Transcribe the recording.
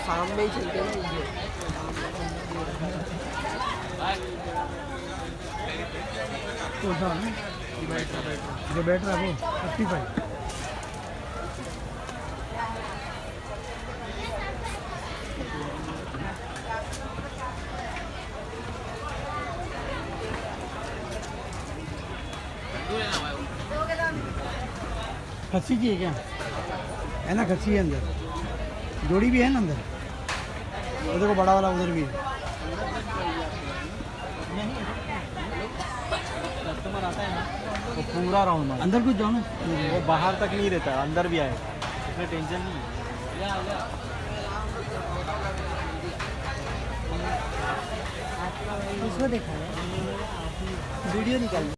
शाम में ही चलते हैं ये। तो जो बैठ रहा है वो 55। खस्सी की है क्या? है ना, खस्सी है अंदर, जोड़ी भी है ना अंदर। वो देखो बड़ा वाला उधर भी है। कस्टमर आता है ना वो पूरा राउंड में अंदर कुछ जाओ ना, वो बाहर तक नहीं रहता, अंदर भी आए, इसमें टेंशन नहीं है। इसमें देखा है वीडियो निकाल